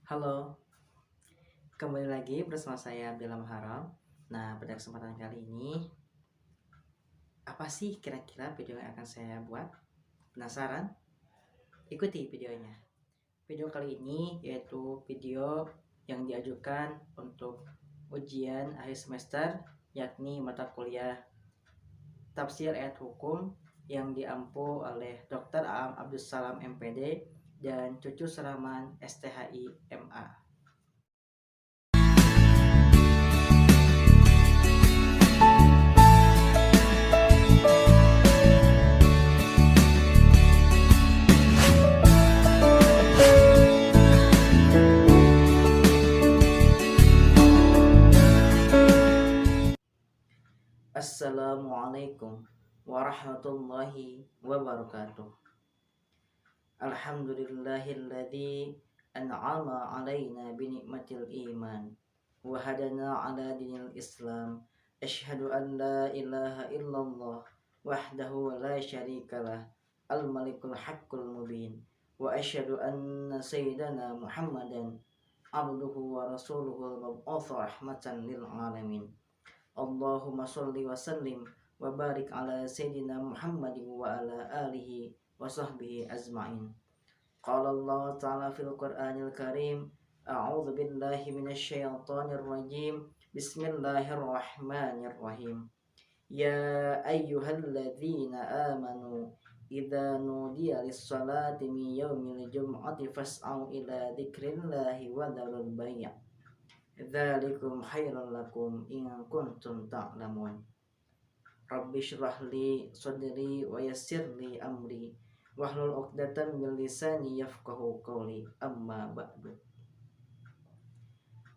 Halo, kembali lagi bersama saya Abdillah Muharram. Nah, pada kesempatan kali ini, apa sih kira-kira video yang akan saya buat? Penasaran? Ikuti videonya. Video kali ini yaitu video yang diajukan untuk ujian akhir semester, yakni mata kuliah Tafsir Ayat Hukum yang diampu oleh Dr. Aam Abdus Salam MPD dan Cucu Seraman STHI MA. Assalamualaikum warahmatullahi wabarakatuh. Alhamdulillahilladzi an'ama alaina binikmatil iman wa hadana ala dinil islam. Asyhadu an la ilaha illallah wahdahu la syarikalah al-malikul haqqul mubin wa asyhadu anna sayyidana Muhammadan abduhu wa rasuluhu al-mab'uts rahmatan lil alamin. Allahumma sholli wa sallim wa barik ala sayyidina Muhammadin wa ala alihi wa sahbihi azma'in. Qala Allah ta'ala fil Qur'anil Karim, a'udzu billahi minasy syaithanir rajim. Bismillahirrahmanirrahim. Ya ayyuhalladzina amanu idza nudiya lis-salati min yaumil jum'ati fas'au ila dzikrillahi wa dzarul bai'. Dzalikum khairul lakum in kuntum ta'lamun. Rabbi shrah li sadri wa yassir li amri wahlul 'uqdatam min lisani yafqahu qawli. Amma ba'du.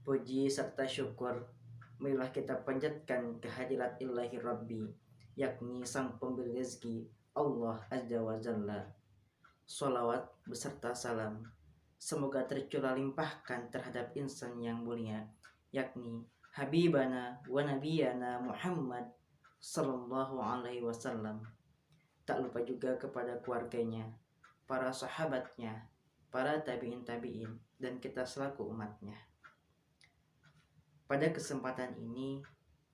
Puji serta syukur marilah kita panjatkan kehadirat Ilahi Rabbi, yakni Sang Pemberi Rezeki, Allah Azza wa Jalla. Sholawat beserta salam semoga tercurah limpahkan terhadap insan yang mulia, yakni Habibana wa Nabiyana Muhammad Sallallahu Alaihi Wasallam. Tak lupa juga kepada keluarganya, para sahabatnya, para tabi'in, dan kita selaku umatnya. Pada kesempatan ini,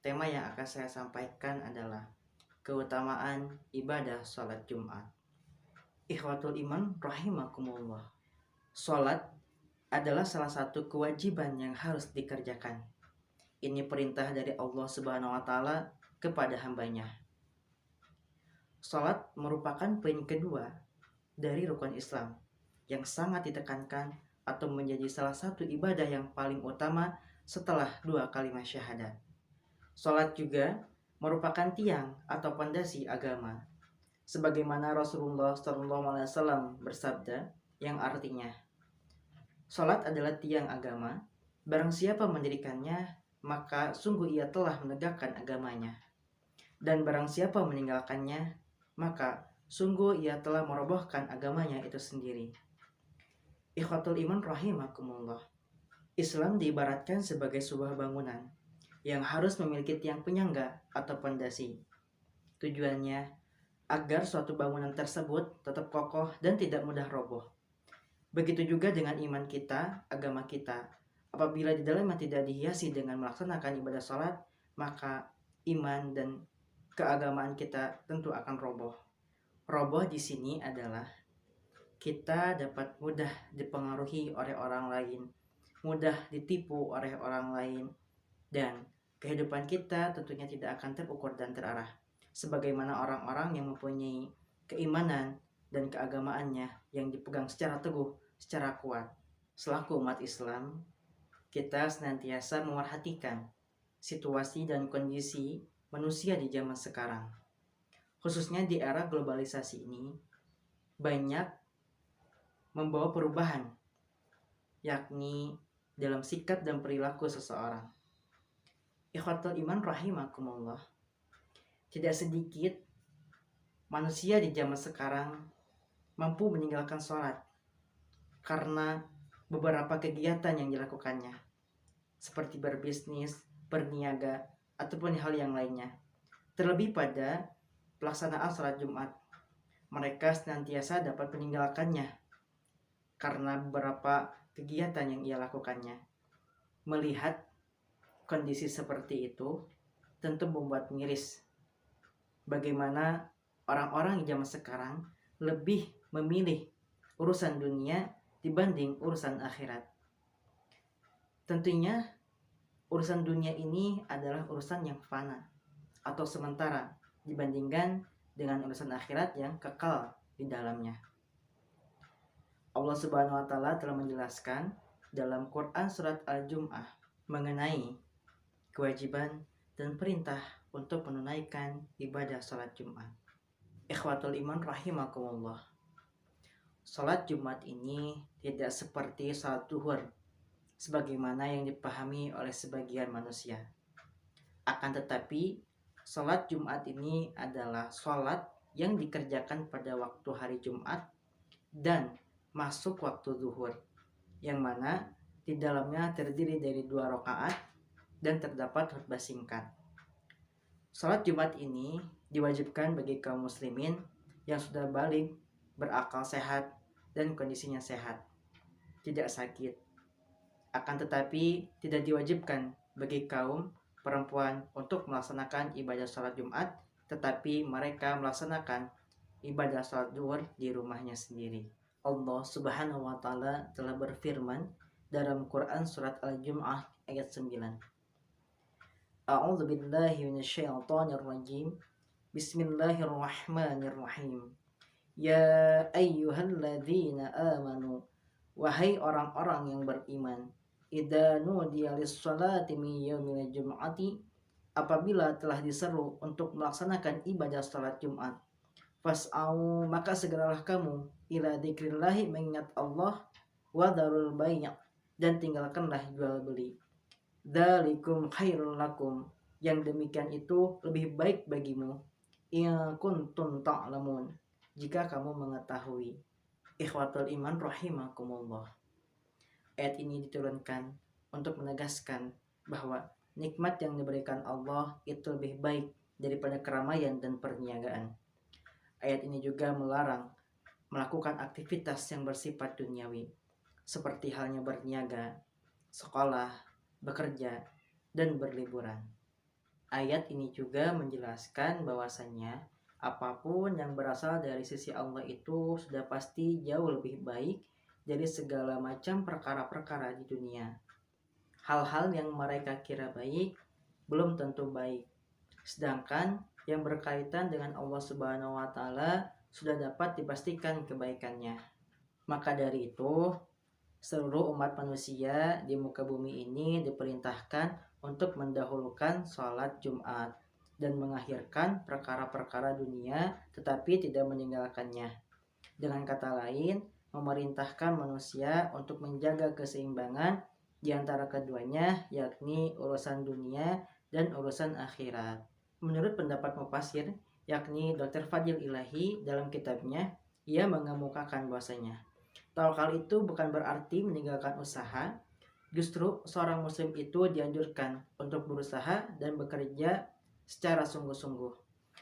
tema yang akan saya sampaikan adalah keutamaan ibadah sholat Jumat. Ikhwatul iman rahimakumullah. Sholat adalah salah satu kewajiban yang harus dikerjakan. Ini perintah dari Allah Subhanahu wa Ta'ala kepada hambanya. Sholat merupakan poin kedua dari rukun Islam yang sangat ditekankan atau menjadi salah satu ibadah yang paling utama setelah dua kalimat syahadat. Sholat juga merupakan tiang atau pondasi agama, sebagaimana Rasulullah SAW bersabda, yang artinya, sholat adalah tiang agama, barang siapa mendirikannya, maka sungguh ia telah menegakkan agamanya. Dan barang siapa meninggalkannya, maka sungguh ia telah merobohkan agamanya itu sendiri. Ikhwatul iman rahimakumullah. Islam diibaratkan sebagai sebuah bangunan yang harus memiliki tiang penyangga atau pondasi. Tujuannya agar suatu bangunan tersebut tetap kokoh dan tidak mudah roboh. Begitu juga dengan iman kita, agama kita. Apabila di dalamnya tidak dihiasi dengan melaksanakan ibadah sholat, maka iman dan keagamaan kita tentu akan roboh. Roboh di sini adalah kita dapat mudah dipengaruhi oleh orang lain, mudah ditipu oleh orang lain, dan kehidupan kita tentunya tidak akan terukur dan terarah. Sebagaimana orang-orang yang mempunyai keimanan dan keagamaannya yang dipegang secara teguh, secara kuat. Selaku umat Islam, kita senantiasa memerhatikan situasi dan kondisi manusia di zaman sekarang. Khususnya di era globalisasi ini, banyak membawa perubahan, yakni dalam sikap dan perilaku seseorang. Ikhwatul iman rahimakumullah. Tidak sedikit manusia di zaman sekarang mampu meninggalkan sholat karena beberapa kegiatan yang dilakukannya, seperti berbisnis, berniaga, ataupun hal yang lainnya. Terlebih pada pelaksanaan sholat Jumat, mereka senantiasa dapat meninggalkannya karena beberapa kegiatan yang ia lakukannya. Melihat kondisi seperti itu tentu membuat miris bagaimana orang-orang di zaman sekarang lebih memilih urusan dunia dibanding urusan akhirat. Tentunya urusan dunia ini adalah urusan yang fana atau sementara dibandingkan dengan urusan akhirat yang kekal di dalamnya. Allah Subhanahu wa taala telah menjelaskan dalam Quran surat Al-Jum'ah mengenai kewajiban dan perintah untuk menunaikan ibadah salat Jumat. Ikhwatul iman rahimakumullah. Salat Jumat ini tidak seperti salat duhur sebagaimana yang dipahami oleh sebagian manusia. Akan tetapi, salat Jumat ini adalah salat yang dikerjakan pada waktu hari Jumat dan masuk waktu zuhur, yang mana di dalamnya terdiri dari 2 rakaat dan terdapat khutbah singkat. Salat Jumat ini diwajibkan bagi kaum muslimin yang sudah balik, berakal sehat, dan kondisinya sehat, tidak sakit. Akan tetapi tidak diwajibkan bagi kaum perempuan untuk melaksanakan ibadah salat Jumat, tetapi mereka melaksanakan ibadah salat zuhur di rumahnya sendiri. Allah Subhanahu wa taala telah berfirman dalam Quran surat Al-Jum'ah ayat 9. A'udzu billahi minasyaitonir rajim. Bismillahirrahmanirrahim. Ya ayyuhalladzina amanu, wahai orang-orang yang beriman, idza nudiya lis-salati min yaumil jum'ati, apabila telah diseru untuk melaksanakan ibadah salat Jumat, fas'au, maka segeralah kamu ila dzikrillahi, mengingat Allah, wa darul bai', dan tinggalkanlah jual beli. Dzalikum khairul lakum, yang demikian itu lebih baik bagimu, in kuntum ta'lamun, jika kamu mengetahui. Ikhwatul iman rahimakumullah. Ayat ini diturunkan untuk menegaskan bahwa nikmat yang diberikan Allah itu lebih baik daripada keramaian dan perniagaan. Ayat ini juga melarang melakukan aktivitas yang bersifat duniawi, seperti halnya berniaga, sekolah, bekerja, dan berliburan. Ayat ini juga menjelaskan bahwasannya apapun yang berasal dari sisi Allah itu sudah pasti jauh lebih baik dari segala macam perkara-perkara di dunia. Hal-hal yang mereka kira baik belum tentu baik, sedangkan yang berkaitan dengan Allah Subhanahu wa taala sudah dapat dipastikan kebaikannya. Maka dari itu, seluruh umat manusia di muka bumi ini diperintahkan untuk mendahulukan sholat Jumat dan mengakhirkan perkara-perkara dunia, tetapi tidak meninggalkannya. Dengan kata lain, memerintahkan manusia untuk menjaga keseimbangan di antara keduanya, yakni urusan dunia dan urusan akhirat. Menurut pendapat mufassir, yakni Dr. Fadil Ilahi, dalam kitabnya, ia mengemukakan bahwasanya tawakal itu bukan berarti meninggalkan usaha. Justru seorang muslim itu dianjurkan untuk berusaha dan bekerja secara sungguh-sungguh.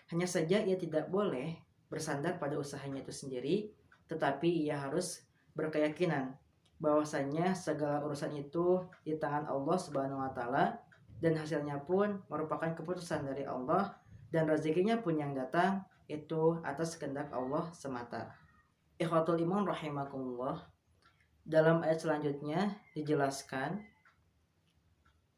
Hanya saja ia tidak boleh bersandar pada usahanya itu sendiri, tetapi ia harus berkeyakinan bahwasanya segala urusan itu di tangan Allah Subhanahu wa taala, dan hasilnya pun merupakan keputusan dari Allah, dan rezekinya pun yang datang itu atas kehendak Allah semata. Ikhwatul iman rahimakumullah. Dalam ayat selanjutnya dijelaskan,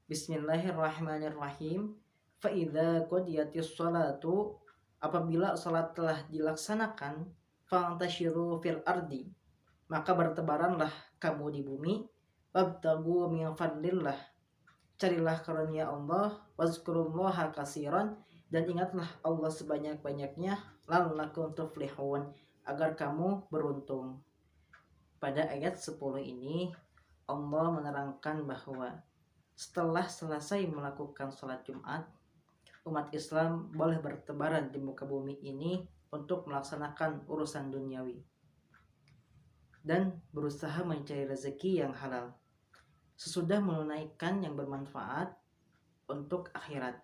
Bismillahirrahmanirrahim. Fa idza qudiyatis sholatu, apabila salat telah dilaksanakan, fantashiru fil ardi, maka bertebaranlah kamu di bumi, wabtagu min fadlillah, carilah karunia Allah, wazkurullaha katsiran, dan ingatlah Allah sebanyak-banyaknya, la'allakum tuflihun, agar kamu beruntung. Pada ayat 10 ini Allah menerangkan bahwa setelah selesai melakukan sholat Jumat, umat Islam boleh bertebaran di muka bumi ini untuk melaksanakan urusan duniawi dan berusaha mencari rezeki yang halal sesudah menunaikan yang bermanfaat untuk akhirat.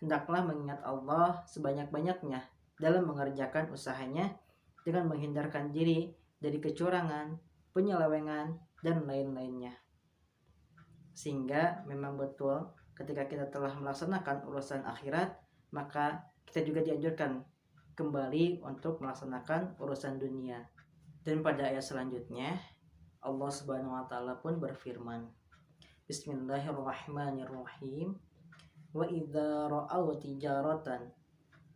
Hendaklah mengingat Allah sebanyak-banyaknya dalam mengerjakan usahanya dengan menghindarkan diri dari kecurangan, penyelewengan, dan lain-lainnya. Sehingga memang betul ketika kita telah melaksanakan urusan akhirat, maka kita juga dianjurkan kembali untuk melaksanakan urusan dunia. Dan pada ayat selanjutnya Allah Subhanahu wa taala pun berfirman, Bismillahirrahmanirrahim. Wa idza ra'aw tijaratan,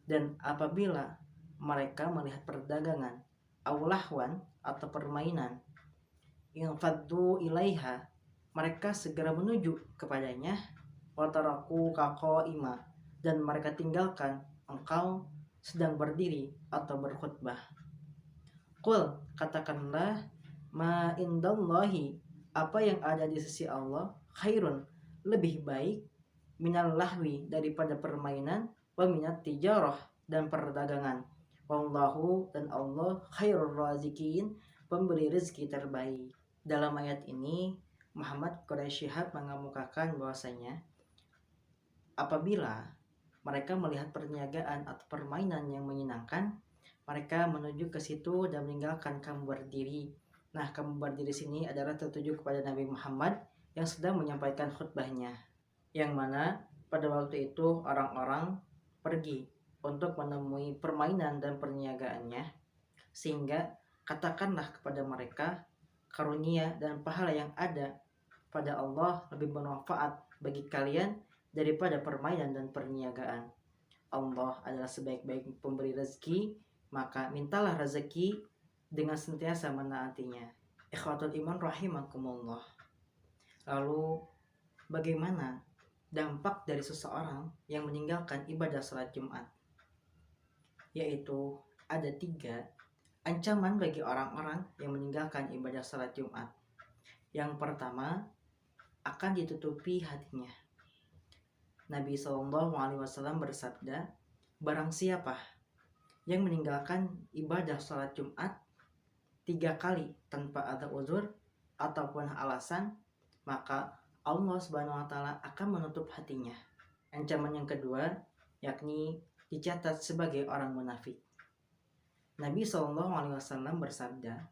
dan apabila mereka melihat perdagangan, aulahwan atau permainan, infaddu ilaiha, mereka segera menuju kepadanya, wataraku kaqaima, dan mereka tinggalkan engkau sedang berdiri atau berkhutbah. Qul, katakanlah, ma indallahi, apa yang ada di sisi Allah, khairun, lebih baik, minal lahwi, daripada permainan, wa minat tijarah, dan perdagangan. Wallahu, dan Allah, khairur razikin, pemberi rezeki terbaik. Dalam ayat ini Muhammad Quraisy Shihab mengemukakan bahwasanya apabila mereka melihat perniagaan atau permainan yang menyenangkan, mereka menuju ke situ dan meninggalkan kamu berdiri. Nah, kamu berdiri sini adalah tertuju kepada Nabi Muhammad yang sedang menyampaikan khutbahnya, yang mana pada waktu itu orang-orang pergi untuk menemui permainan dan perniagaannya, sehingga katakanlah kepada mereka, karunia dan pahala yang ada pada Allah lebih bermanfaat bagi kalian daripada permainan dan perniagaan. Allah adalah sebaik-baik pemberi rezeki, maka mintalah rezeki dengan senantiasa menaatinya. Ikhwatul iman rahimakumullah. Lalu bagaimana dampak dari seseorang yang meninggalkan ibadah salat Jumat? Yaitu ada 3 ancaman bagi orang-orang yang meninggalkan ibadah salat Jumat. Yang pertama, akan ditutupi hatinya. Nabi SAW bersabda, barang siapa yang meninggalkan ibadah salat Jumat 3 kali tanpa ada uzur ataupun alasan, maka Allah Subhanahu wa taala akan menutup hatinya. Ancaman yang kedua, yakni dicatat sebagai orang munafik. Nabi SAW bersabda,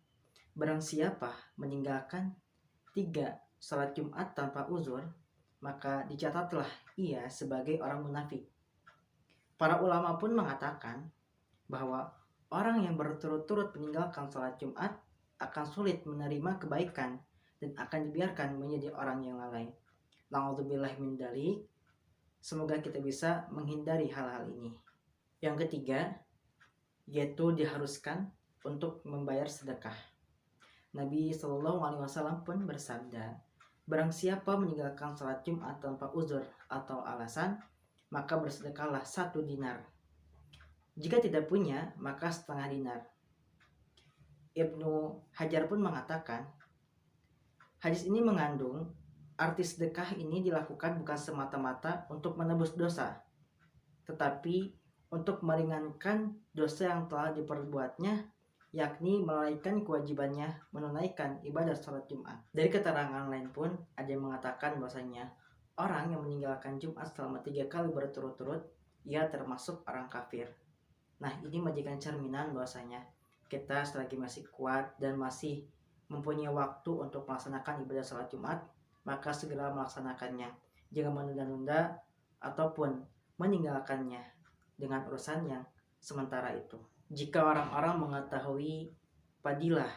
barang siapa meninggalkan 3 salat Jumat tanpa uzur, maka dicatatlah ia sebagai orang munafik. Para ulama pun mengatakan bahwa orang yang berturut-turut meninggalkan salat Jumat akan sulit menerima kebaikan dan akan dibiarkan menjadi orang yang lalai. Na'udzubillah min dzalik. Semoga kita bisa menghindari hal-hal ini. Yang ketiga, yaitu diharuskan untuk membayar sedekah. Nabi SAW pun bersabda, barang siapa meninggalkan salat Jumat tanpa uzur atau alasan, maka bersedekahlah 1 dinar. Jika tidak punya, maka setengah dinar. Ibnu Hajar pun mengatakan, hadis ini mengandung arti sedekah ini dilakukan bukan semata-mata untuk menebus dosa, tetapi untuk meringankan dosa yang telah diperbuatnya, yakni melalaikan kewajibannya menunaikan ibadah salat Jumat. Dari keterangan lain pun ada yang mengatakan bahwasanya orang yang meninggalkan Jumat selama 3 kali berturut-turut, ia termasuk orang kafir. Nah, ini menjadikan cerminan bahwasanya kita selagi masih kuat dan masih mempunyai waktu untuk melaksanakan ibadah salat Jumat, maka segera melaksanakannya. Jangan menunda-nunda ataupun meninggalkannya dengan urusan yang sementara itu. Jika orang-orang mengetahui fadilah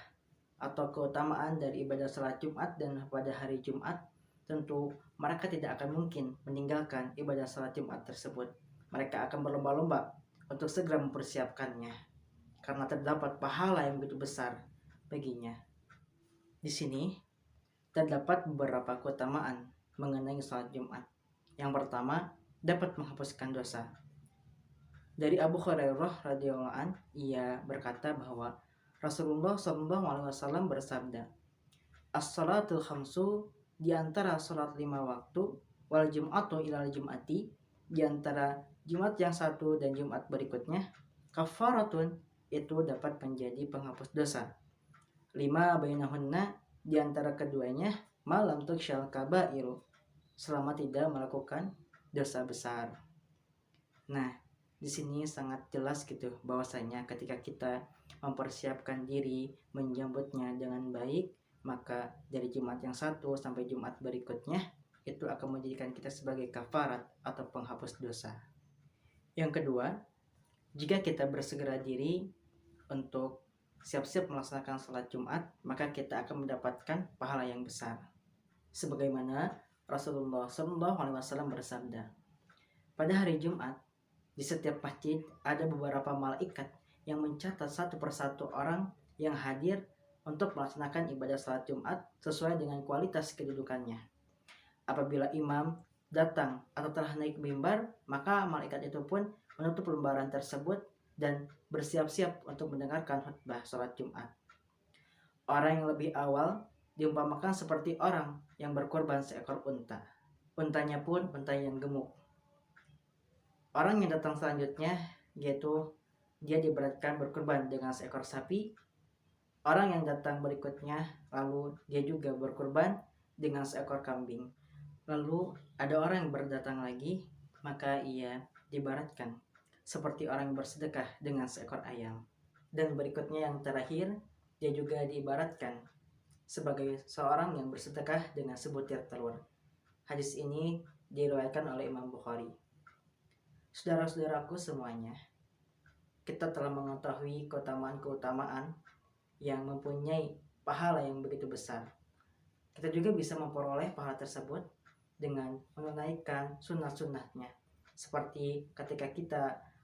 atau keutamaan dari ibadah salat Jumat dan pada hari Jumat, tentu mereka tidak akan mungkin meninggalkan ibadah salat Jumat tersebut. Mereka akan berlomba-lomba untuk segera mempersiapkannya, karena terdapat pahala yang begitu besar baginya. Di sini terdapat beberapa keutamaan mengenai salat Jumat. Yang pertama, dapat menghapuskan dosa. Dari Abu Hurairah radhiyallahu an, ia berkata bahwa Rasulullah SAW bersabda, as-salatul khamsu, di antara salat 5 waktu, wal jum'atu ilal jum'ati, di antara Jumat yang satu dan Jumat berikutnya, kafaratun, itu dapat menjadi penghapus dosa. 5 bainahunna, di antara keduanya, malam tuksyal kabairu, selama tidak melakukan dosa besar. Nah, di sini sangat jelas gitu bahwasanya ketika kita mempersiapkan diri menyambutnya dengan baik, maka dari Jumat yang satu sampai Jumat berikutnya itu akan menjadikan kita sebagai kafarat atau penghapus dosa. Yang kedua, jika kita bersegera diri untuk siap-siap melaksanakan sholat Jumat, maka kita akan mendapatkan pahala yang besar. Sebagaimana Rasulullah SAW bersabda, pada hari Jumat, di setiap masjid ada beberapa malaikat yang mencatat satu persatu orang yang hadir untuk melaksanakan ibadah salat Jumat sesuai dengan kualitas kedudukannya. Apabila imam datang atau telah naik mimbar, maka malaikat itu pun menutup lembaran tersebut dan bersiap-siap untuk mendengarkan khutbah salat Jumat. Orang yang lebih awal diumpamakan seperti orang yang berkorban seekor unta. Untanya pun unta yang gemuk. Orang yang datang selanjutnya yaitu dia diberatkan berkorban dengan seekor sapi. Orang yang datang berikutnya lalu dia juga berkorban dengan seekor kambing. Lalu ada orang yang berdatang lagi, maka ia dibaratkan seperti orang yang bersedekah dengan seekor ayam. Dan berikutnya yang terakhir, dia juga diibaratkan sebagai seorang yang bersedekah dengan sebutir telur. Hadis ini diriwayatkan oleh Imam Bukhari. Saudara-saudaraku semuanya, kita telah mengetahui keutamaan-keutamaan yang mempunyai pahala yang begitu besar. Kita juga bisa memperoleh pahala tersebut dengan menunaikan sunnah-sunnahnya. Seperti ketika kita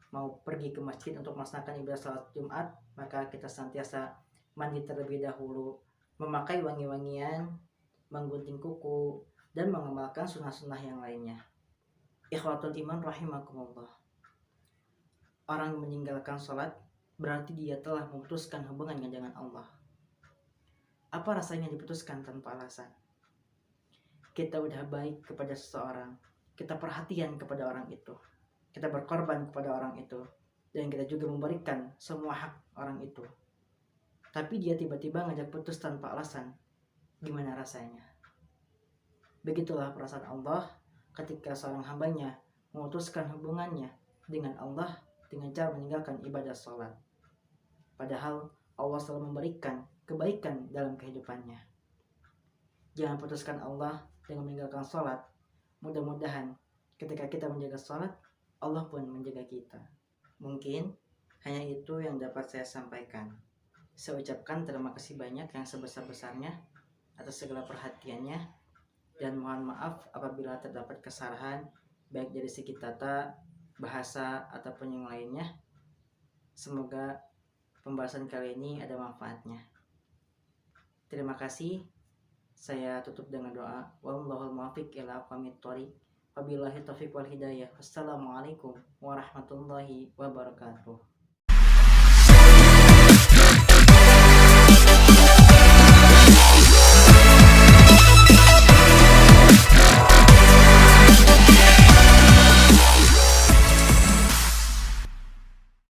mau pergi ke masjid untuk melaksanakan ibadah salat Jumat, maka kita senantiasa mandi terlebih dahulu, memakai wangi-wangian, menggunting kuku, dan mengamalkan sunnah-sunnah yang lainnya. Ikhwatul iman rahimakumullah. Orang yang meninggalkan sholat berarti dia telah memutuskan hubungannya dengan Allah. Apa rasanya diputuskan tanpa alasan? Kita udah baik kepada seseorang, kita perhatian kepada orang itu, kita berkorban kepada orang itu, dan kita juga memberikan semua hak orang itu. Tapi dia tiba-tiba ngajak putus tanpa alasan. Gimana rasanya? Begitulah perasaan Allah ketika seorang hambanya memutuskan hubungannya dengan Allah dengan cara meninggalkan ibadah sholat. Padahal Allah selalu memberikan kebaikan dalam kehidupannya. Jangan putuskan Allah dengan meninggalkan sholat. Mudah-mudahan ketika kita menjaga sholat, Allah pun menjaga kita. Mungkin hanya itu yang dapat saya sampaikan. Saya ucapkan terima kasih banyak yang sebesar-besarnya atas segala perhatiannya, dan mohon maaf apabila terdapat kesalahan baik dari segi tata, bahasa, ataupun yang lainnya. Semoga pembahasan kali ini ada manfaatnya. Terima kasih. Saya tutup dengan doa. Wallahul muwaffiq ila aqwamit thoriq. Wabillahi taufiq wal hidayah. Wassalamualaikum warahmatullahi wabarakatuh.